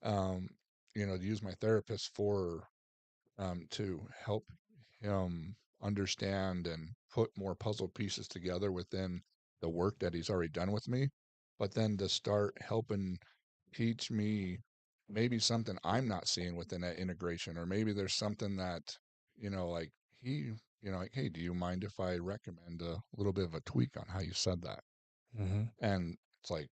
um, to use my therapist for to help him understand and put more puzzle pieces together within the work that he's already done with me, but then to start helping teach me maybe something I'm not seeing within that integration, or maybe there's something that, like he, like, hey, do you mind if I recommend a little bit of a tweak on how you said that? Mm-hmm. And it's like,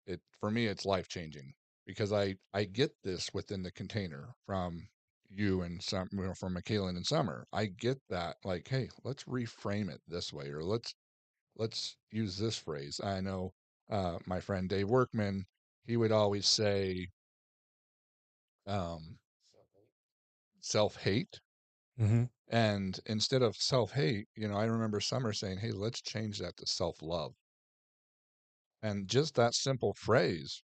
it for me it's life changing because I get this within the container from you and some, from Michaela and Summer. I get that, like, hey, let's reframe it this way, or let's use this phrase. I know my friend Dave Workman, he would always say um, self-hate. Mm-hmm. And instead of self-hate, I remember Summer saying, hey, let's change that to self-love. And just that simple phrase,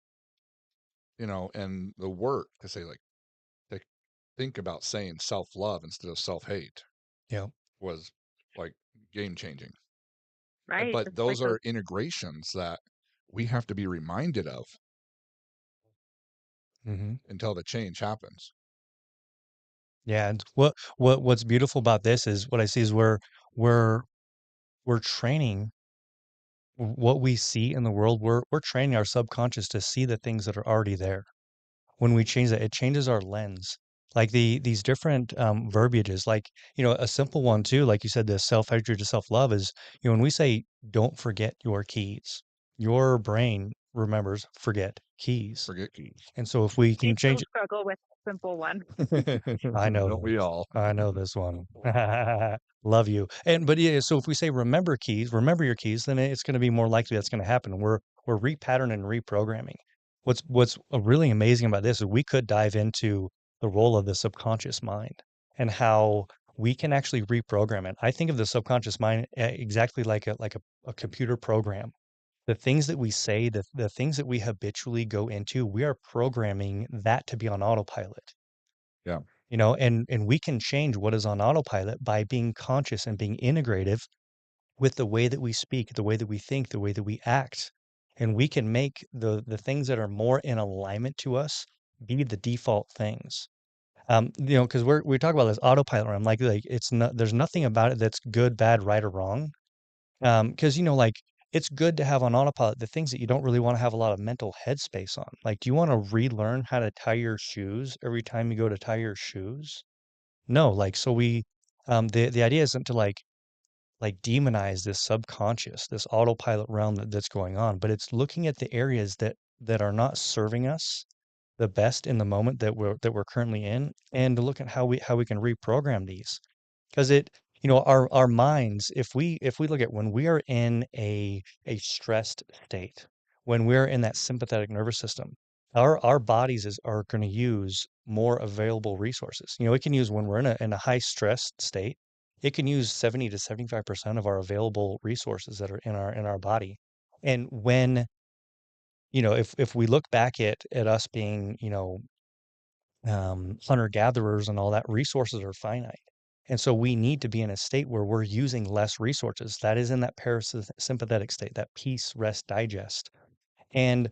and the work to say, like, to think about saying self-love instead of self-hate Yep. was like game changing. Right. But It's like those those. are integrations that we have to be reminded of Mm-hmm. until the change happens. Yeah, and what's beautiful about this is what I see is we're we're training what we see in the world. We're training our subconscious to see the things that are already there. When we change that, it changes our lens. Like these different verbiages, like a simple one too, like you said, the self-hatred to self-love is when we say don't forget your keys, your brain remembers forget keys. Forget keys. And so if we I can still change struggle with a simple one. I know Don't we this. all? I know this one. Love you. But yeah, so if we say remember keys, remember your keys, then it's going to be more likely that's going to happen. We're repatterning and reprogramming. What's really amazing about this is we could dive into the role of the subconscious mind and how we can actually reprogram it. I think of the subconscious mind exactly like a computer program. The things that we say, the things that we habitually go into, we are programming that to be on autopilot. Yeah. And we can change what is on autopilot by being conscious and being integrative with the way that we speak, the way that we think, the way that we act. And we can make the things that are more in alignment to us be the default things. Because we talk about this autopilot. I'm like it's not, there's nothing about it that's good, bad, right, or wrong. Because like it's good to have on autopilot the things that you don't really want to have a lot of mental headspace on. Like, do you want to relearn how to tie your shoes every time you go to tie your shoes? No, like so we the idea isn't to like demonize this subconscious, this autopilot realm that's going on, but it's looking at the areas that are not serving us the best in the moment that we're currently in, and to look at how we can reprogram these. Because our minds, if we look at when we are in a stressed state, when we're in that sympathetic nervous system, our bodies are going to use more available resources. It can use when we're in a high stressed state, it can use 70 to 75% of our available resources that are in our body. And when, if we look back at us being, hunter gatherers and all that, resources are finite. And so we need to be in a state where we're using less resources. That is in that parasympathetic state, that peace, rest, digest. And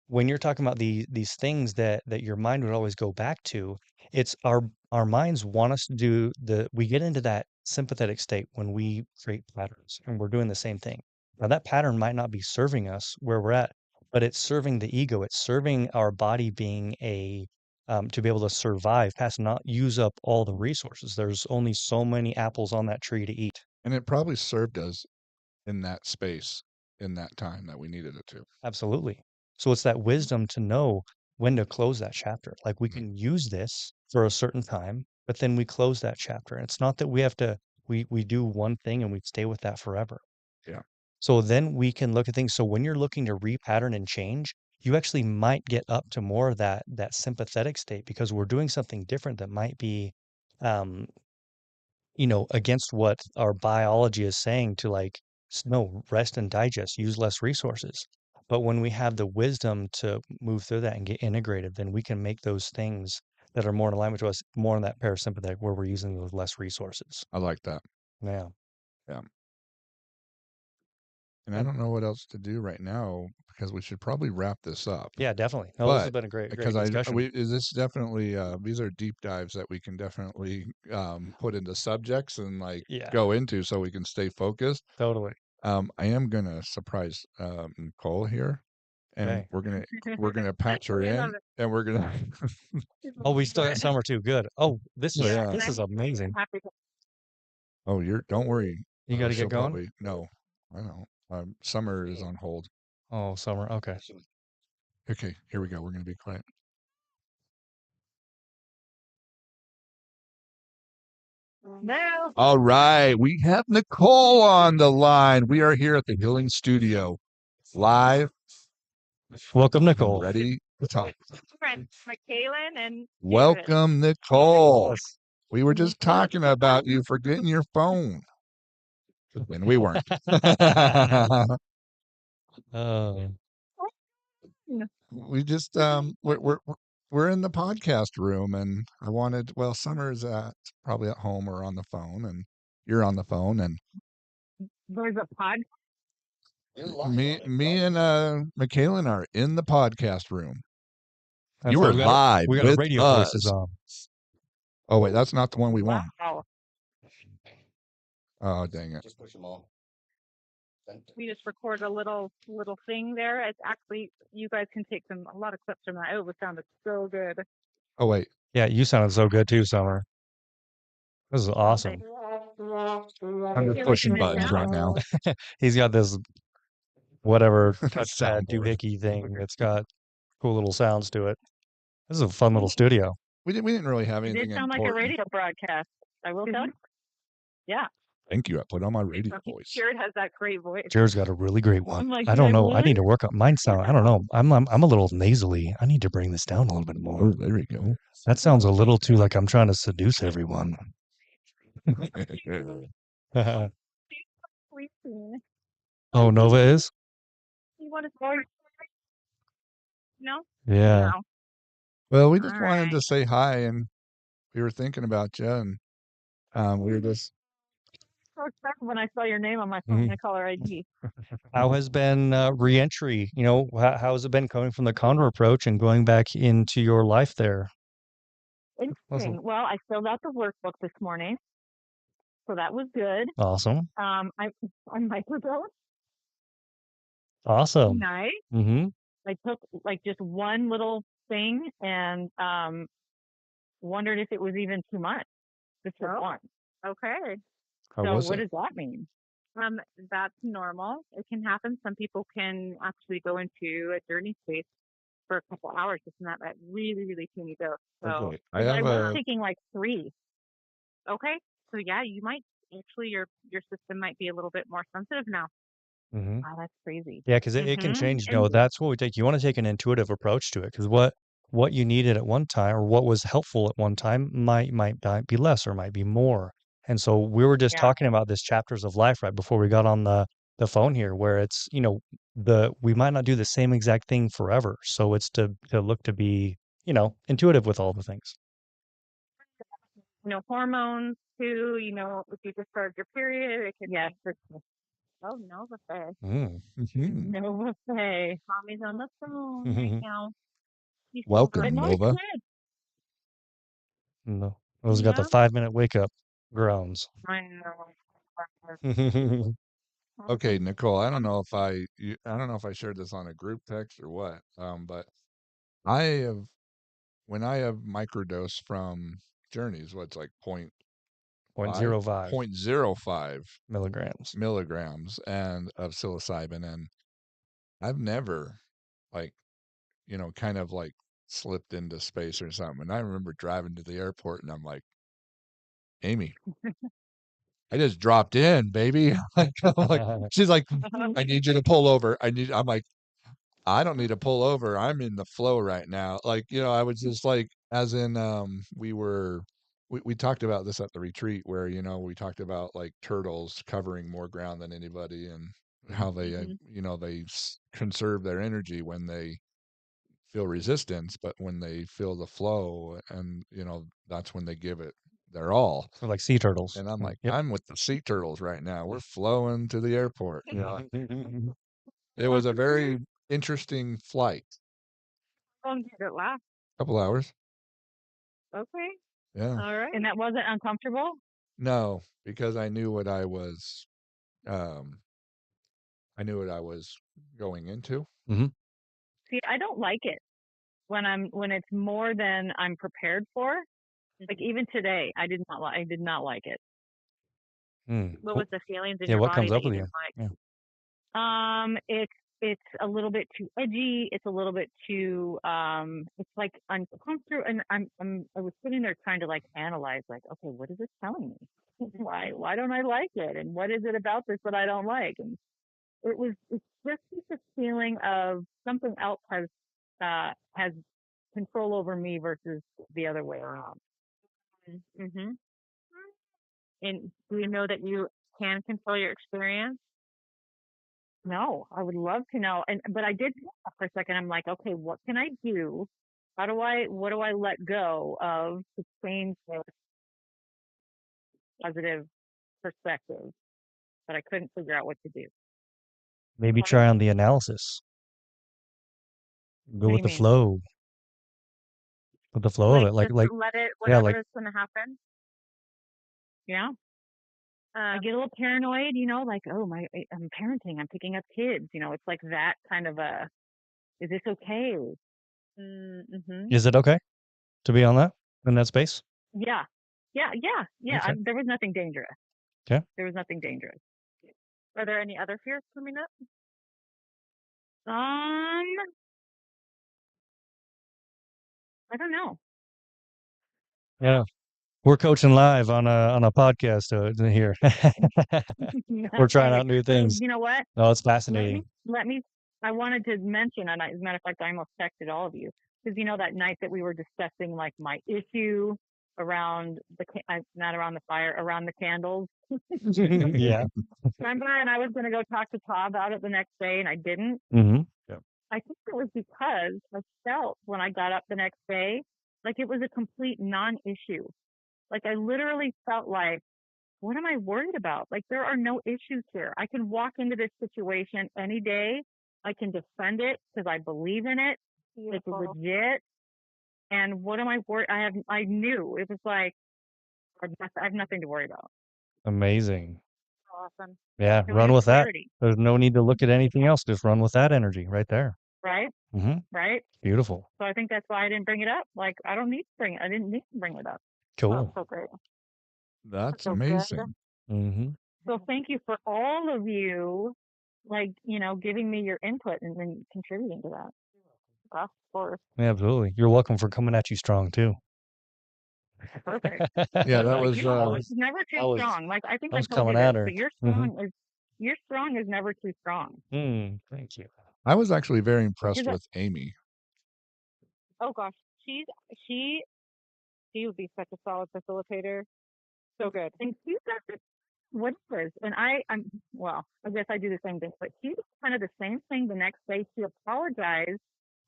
when you're talking about these things that your mind would always go back to, it's our minds want us to do we get into that sympathetic state when we create patterns and we're doing the same thing. Now that pattern might not be serving us where we're at, but it's serving the ego. It's serving our body being to be able to survive past not use up all the resources. There's only so many apples on that tree to eat. And it probably served us in that space in that time that we needed it to. Absolutely. So it's that wisdom to know when to close that chapter. Like we can use this for a certain time, but then we close that chapter. And it's not that we have to we do one thing and we stay with that forever. Yeah. So then we can look at things. So when you're looking to repattern and change, you actually might get up to more of that sympathetic state because we're doing something different that might be um against what our biology is saying to like, no, rest and digest, use less resources. But when we have the wisdom to move through that and get integrated, then we can make those things that are more in alignment to us, more in that parasympathetic where we're using those less resources. I like that. Yeah. Yeah. And I don't know what else to do right now because we should probably wrap this up. Yeah, definitely. No, this has But been a great because discussion. is this definitely these are deep dives that we can definitely put into subjects and like Yeah, go into so we can stay focused. totally. I am gonna surprise Nicole here, and Okay. we're gonna patch her I in, love it. and we're gonna. Oh, we still got summer too. Good. Oh, this is Yeah. this is amazing. Happy to. Oh, don't worry. You got to She'll get going. probably no. I don't. Summer is on hold. Oh, summer. Okay. Okay, here we go. We're gonna be quiet. No. All right, we have Nicole on the line. We are here at the Healing Studio, live, Welcome, Nicole. ready to talk. Friends, Kaylin and David. Welcome, Nicole. We were just talking about you forgetting your phone, and we weren't. Oh. We just we're in the podcast room, and I wanted. Well, Summer's probably at home or on the phone, and you're on the phone, and There's a pod. Me and Michaelan are in the podcast room. That's You why were live we got our with radio us. voices on. Oh wait, that's not the one we want. Wow. Oh dang it! Just push them all. We just recorded a little thing there. It's actually, you guys can take a lot of clips from that. It sounded so good. Oh wait, Yeah, you sounded so good too, Summer. This is awesome. I'm just pushing buttons right now. He's got this whatever touchpad Soundboard. doohickey thing. It's got cool little sounds to it. This is a fun little studio. We didn't really have It anything did sound like a important. radio broadcast. I will tell you. Yeah. Thank you. I put on my radio voice. Jared has that great voice. Jared's got a really great one. I'm like, I don't "Did I know. I need to what?" work on mine. Sound. I don't know. I'm a little nasally. I need to bring this down a little bit more. Oh, there we go. That sounds a little too like I'm trying to seduce everyone. Oh, Nova is? You want to start? No? Yeah. No. Well, we just All wanted right. to say hi, and we were thinking about you, and we were just. So excited when I saw your name on my phone, my caller ID. How has been reentry? You know, how has it been coming from the Condor approach and going back into your life there? Interesting. Well, I filled out the workbook this morning, so that was good. Awesome. I microdosed. Awesome. Nice. Mm-hmm. I took like just one little thing and wondered if it was even too much. Just for one. Okay. How So was what it? does that mean? That's normal. It can happen. Some people can actually go into a journey space for a couple hours, just in that really, really teeny dose. So Okay. I I have was a. taking like 3. Okay. So yeah, you might actually your system might be a little bit more sensitive now. Mm-hmm. Wow, that's crazy. Yeah, because it can change. You know, And that's what we take. You want to take an intuitive approach to it, because what you needed at one time or what was helpful at one time might be less or might be more. And so we were just yeah, talking about this chapters of life right before we got on the phone here, where it's, you know, we might not do the same exact thing forever. So it's to look to be, you know, intuitive with all the things. hormones too. If you just started your period, it can Oh, Nova Faye. Mhm. Nova Faye. Mommy's on the phone right now. She's so Welcome, good. No, Nova. it's No, those got the Yeah. 5-minute wake up groans. good. I know. Okay, Nicole. I don't know if I shared this on a group text or what. But I have when I have microdose from Journeys, what's like 0.05 0.05 milligrams. milligrams and of psilocybin, and I've never like kind of like slipped into space or something. And I remember driving to the airport, and I'm like, Amy, I just dropped in, baby. She's like, I need you to pull over. I'm like, I don't need to pull over. I'm in the flow right now. I was just like, as in, we talked about this at the retreat where, we talked about like turtles covering more ground than anybody, and how they, they conserve their energy when they feel resistance, but when they feel the flow, and, that's when they give it their all. So like sea turtles. And I'm like, Yep. I'm with the sea turtles right now. We're flowing to the airport. It was a very interesting flight. How long did it last? Couple hours. Okay. Yeah. All right. And that wasn't uncomfortable? No, because I knew what I was going into. Mm-hmm. See, I don't like it when it's more than I'm prepared for. Like even today, I did not like it. What was the feelings in your what body comes up that you with you? didn't like? Yeah. It's a little bit too edgy. It's a little bit too it's like uncomfortable, and I was sitting there trying to like analyze, like, okay, what is this telling me? Why don't I like it? And what is it about this that I don't like? And it's just this feeling of something else has control over me versus the other way around. Mm-hmm. And do you know that you can control your experience? No, I would love to know. But I did stop for a second. I'm like, okay, what can I do? What do I let go of to change this positive perspective? But I couldn't figure out what to do. Maybe Right. try on the analysis. Go What do with you the mean? flow. With the flow of Like it. Like just like let it, yeah, whatever like is going to happen. Yeah. I get a little paranoid, you know, like, oh my, I'm parenting, I'm picking up kids, you know, it's like that kind of a, is this okay? Mm-hmm. is it okay to be on that in that space? Yeah. Yeah. Okay. There was nothing dangerous. Okay. There was nothing dangerous. Are there any other fears coming up? I don't know. Yeah. We're coaching live on a podcast here. We're trying Hey, out new things. you know what? Oh, it's Let fascinating. me, I wanted to mention, and as a matter of fact, I almost texted all of you, because you know that night that we were discussing like my issue around not around the fire, around the candles. Yeah. Remember? And I was going to go talk to Todd about it the next day, and I didn't. Mm-hmm. I think it was because I felt when I got up the next day, like it was a complete non-issue. Like I literally felt like, what am I worried about? Like there are no issues here. I can walk into this situation any day. I can defend it because I believe in it. It's legit. And what am I worried? I knew it was like, I have nothing to worry about. Amazing. Awesome. Yeah, So we run have with that. clarity, There's no need to look at anything else. Just run with that energy right there. right? Mm-hmm. Right. Beautiful. So I think that's why I didn't bring it up. Like I didn't need to bring it up. Cool. So great. That's So amazing. good. Mm-hmm. So thank you for all of you, like, you know, giving me your input and then contributing to that. Of course. Yeah, absolutely. You're welcome for coming at you strong too. Perfect. Yeah, that Like, was you know, it's never I too was strong. Like I think I was told you coming at this, her. but Mm-hmm. your strong is never too strong. Thank you. I was actually very impressed Is it- with Amy. Oh gosh, she would be such a solid facilitator. So good. And she's got this whatever. And I guess I do the same thing, but she was kind of the same thing the next day. She apologized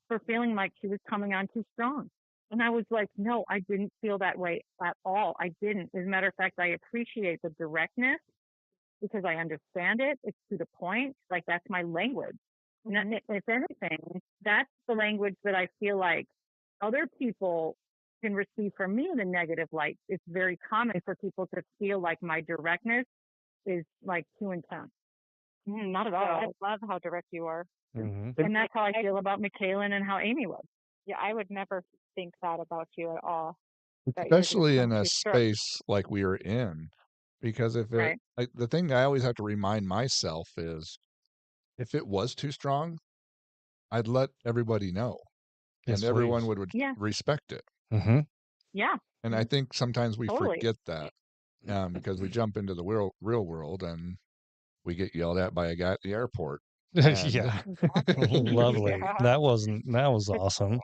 for feeling like she was coming on too strong. And I was like, no, I didn't feel that way at all. I didn't. As a matter of fact, I appreciate the directness because I understand it. It's to the point. Like that's my language. And if anything, that's the language that I feel like other people can receive from me in a negative light. It's very common for people to feel like my directness is like too intense. Not at all. I love how direct you are. Mm-hmm. And that's how I feel about Michaelin and how Amy was. Yeah, I would never think that about you at all. Especially in a space like we are in, because Right. like the thing I always have to remind myself is if it was too strong, I'd let everybody know, Yes, and everyone please. would Yeah. respect it. Mm-hmm. Yeah. And I think sometimes we Totally. forget that because we jump into the real world and we get yelled at by a guy at the airport. Yeah. Lovely. Yeah. That was awesome.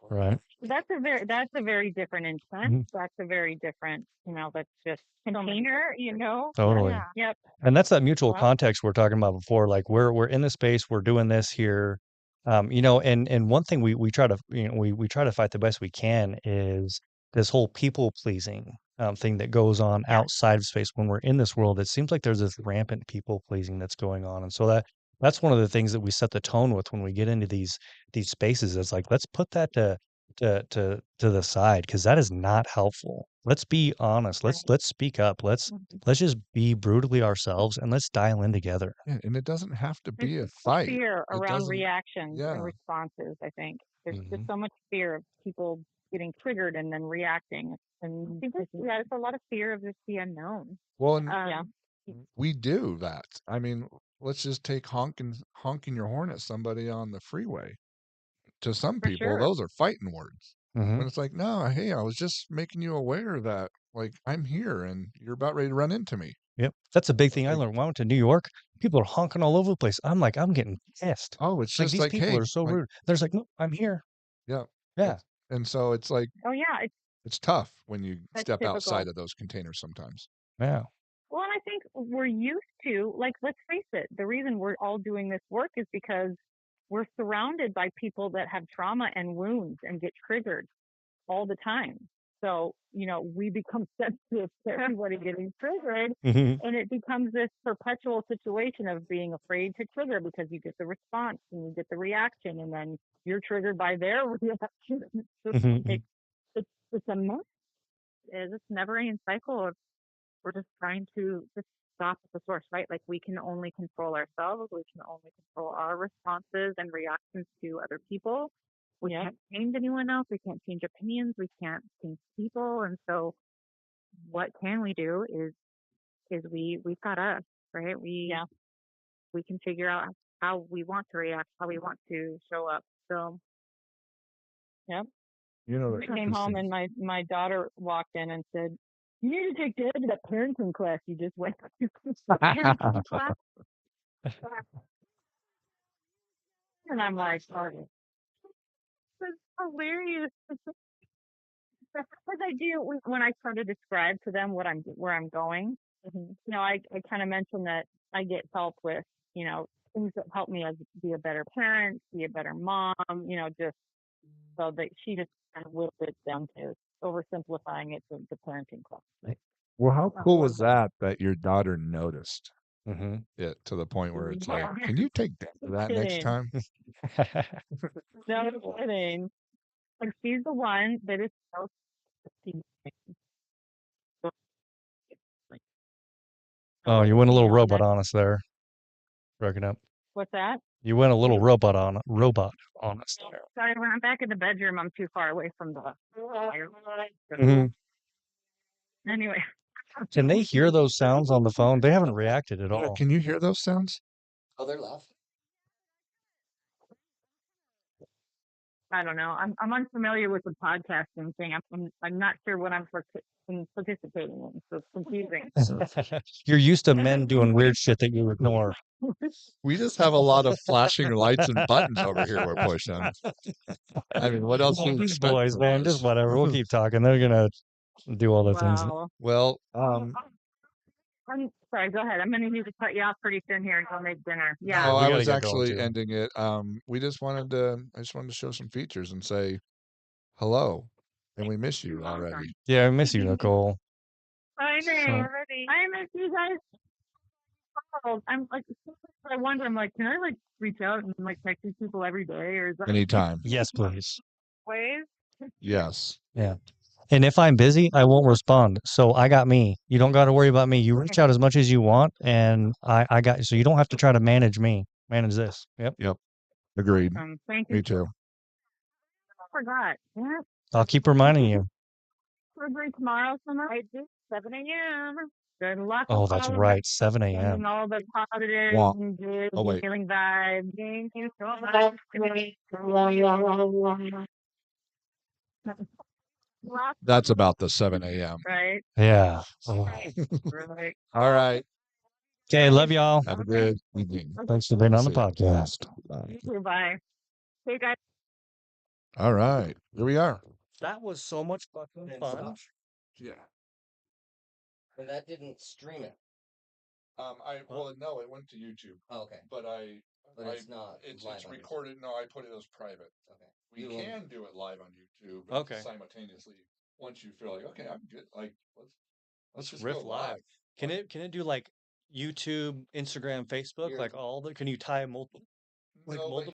Right. That's a very different instance. Mhm. That's a very different, you know, that's just Container, you know? Totally. Yeah. Yep. And that's that mutual Well- context we're talking about before. Like we're in this space, we're doing this here. You know, and one thing we try to, you know, we try to fight the best we can is this whole people pleasing thing that goes on outside of space. When we're in this world, it seems like there's this rampant people pleasing that's going on. And so that's one of the things that we set the tone with when we get into these spaces. It's like, let's put that to the side, because that is not helpful. Let's be honest. Let's speak up. Let's just be brutally ourselves and let's dial in together. Yeah, and it doesn't have to be There's a so much fight. fear It around doesn't- reactions yeah. and responses, I think. There's Mhm. just so much fear of people getting triggered and then reacting. And I think there's a lot of fear of just the unknown. Well, and yeah. we do that. I mean, let's just take honking your horn at somebody on the freeway. To some For people, sure. those are fighting words. Mhm. When it's like, no, hey, I was just making you aware that like I'm here and you're about ready to run into me. Yep. That's a big thing I Like- learned when I went to New York. People are honking all over the place. I'm like, I'm getting pissed. Oh, it's Like just these like, people hey, are so like, rude. There's like, no, I'm here. Yeah. Yeah. And so it's like Oh yeah. it's tough when you That's step typical. outside of those containers sometimes. Yeah. Well, and I think we're used to, like, let's face it, the reason we're all doing this work is because we're surrounded by people that have trauma and wounds and get triggered all the time. So, we become sensitive to everybody getting triggered. Mhm. And it becomes this perpetual situation of being afraid to trigger because you get the response and you get the reaction, and then you're triggered by their reaction. It's just Mhm. like, it's a mess. It's this never-ending cycle of we're just trying to just stop at the source, right? Like we can only control ourselves. We can only control our responses and reactions to other people. We Yep. can't change anyone else. We can't change opinions. We can't change people. And so what can we do is we've got us, right? We can figure out how we want to react, how we want to show up. So Yep. You know, I came home and my daughter walked in and said, "You need to take Dad to that parenting class you just went to." parenting class. And I'm like, oh, that's hilarious. Because I do when I try to describe to them where I'm going. I kind of mentioned that I get help with things that help me as be a better parent, be a better mom. Just so that she just kind of whittled it down to oversimplifying it to the parenting class. well, how cool was that your daughter noticed Mhm. it to the point where it's like, Yeah. can you take Dad to that next Kidding. time? No kidding. Like she's the one that is so. Oh, you went a little And robot that's- on us there. Breaking up. What's that? You went a little robot on us there. Sorry, when I'm back in the bedroom, I'm too far away from the fire. Mhm. Anyway, Can they hear those sounds on the phone? They haven't reacted at Yeah, all. can you hear those sounds? Oh, they're laughing. I don't know. I'm unfamiliar with the podcasting thing. I'm not sure what I'm participating in, so it's confusing. You're used to men doing weird shit that you ignore. We just have a lot of flashing lights and buttons over here we're pushing. I mean, what else do you These expect boys, from man, us? just whatever. We'll keep talking. They're gonna do all the things. Wow. Well, I'm sorry. Go ahead. I'm going to need to cut you off pretty soon here and go make dinner. Yeah. no, we I gotta was get going, actually too. ending it. I just wanted to show some features and say hello, and we miss you already. Yeah, I miss you, Nicole. I know. So- I miss you guys. I'm like, I wonder. I'm like, can I reach out and text these people every day, or is that Anytime. Yes, please. ways? Yes. Yeah. And if I'm busy, I won't respond. So I got me. You don't got to worry about me. You reach out as much as you want, and I got you. So you don't have to try to manage me. Manage this. Yep. Agreed. Thank you. Me too. I forgot. Yeah. I'll keep reminding you. Surgery tomorrow, summer. I do 7 a.m. Good luck. Oh, with that's all of right. 7 it, a.m. and all the positive Wah. and good Oh, wait. healing vibes. Thank you so much. That's about the 7 a.m. Right. Yeah. Right. All right. Okay. Love y'all. Have a good evening. Thanks for being on the See ya. podcast. Bye. Bye. Hey guys. All right. Here we are. That was so much fucking fun. Yeah. But that didn't stream it. No, it went to YouTube, Oh, okay. but But it's not it's live on YouTube. recorded. No, I put it as private. Okay. We You will- can do it live on YouTube. Okay. Simultaneously, once you feel like, okay, I'm good. Like, let's just riff go live. Can it do like YouTube, Instagram, Facebook, Here. like all the? Can you tie multiple? No, but